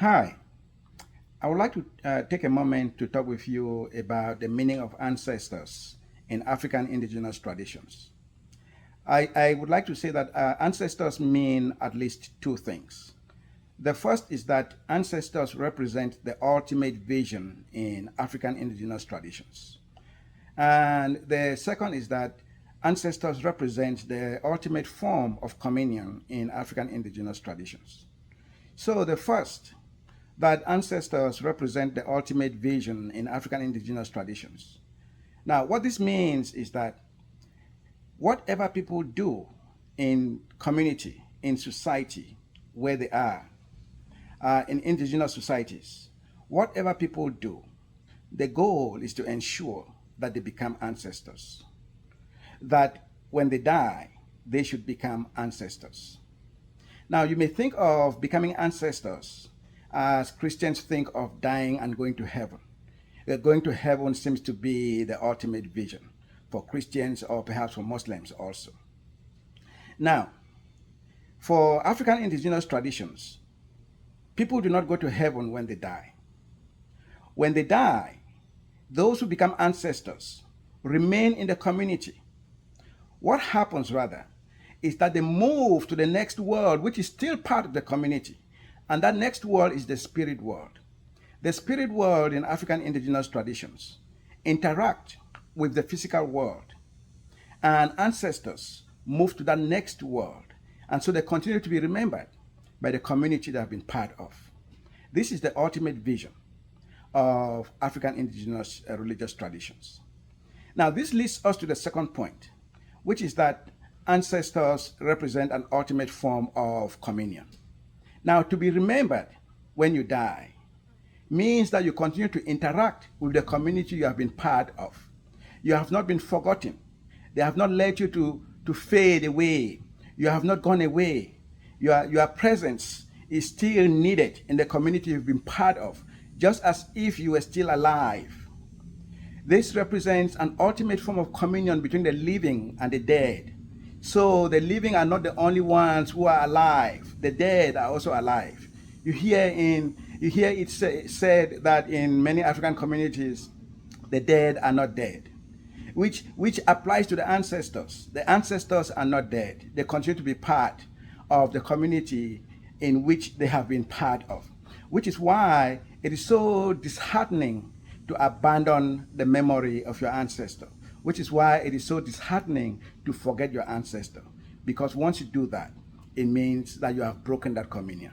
Hi, I would like to take a moment to talk with you about the meaning of ancestors in African indigenous traditions. I would like to say that ancestors mean at least two things. The first is that ancestors represent the ultimate vision in African indigenous traditions. And the second is that ancestors represent the ultimate form of communion in African indigenous traditions. So the first, that ancestors represent the ultimate vision in African indigenous traditions. Now, what this means is that whatever people do in community, in society, where they are, in indigenous societies, whatever people do, the goal is to ensure that they become ancestors. That when they die, they should become ancestors. Now, you may think of becoming ancestors as Christians think of dying and going to heaven. Going to heaven seems to be the ultimate vision for Christians or perhaps for Muslims also. Now, for African indigenous traditions, people do not go to heaven when they die. When they die, those who become ancestors remain in the community. What happens rather is that they move to the next world, which is still part of the community. And that next world is the spirit world. The spirit world in African indigenous traditions interact with the physical world, and ancestors move to that next world. And so they continue to be remembered by the community they have been part of. This is the ultimate vision of African indigenous religious traditions. Now, this leads us to the second point, which is that ancestors represent an ultimate form of communion. Now, to be remembered when you die means that you continue to interact with the community you have been part of. You have not been forgotten. They have not led you to fade away. You have not gone away. Your presence is still needed in the community you've been part of, just as if you were still alive. This represents an ultimate form of communion between the living and the dead. So the living are not the only ones who are alive. The dead are also alive. You hear it said that in many African communities, the dead are not dead, which applies to the ancestors. The ancestors are not dead. They continue to be part of the community in which they have been part of, which is why it is so disheartening to abandon the memory of your ancestor, which is why it is so disheartening to forget your ancestor. Because once you do that, it means that you have broken that communion.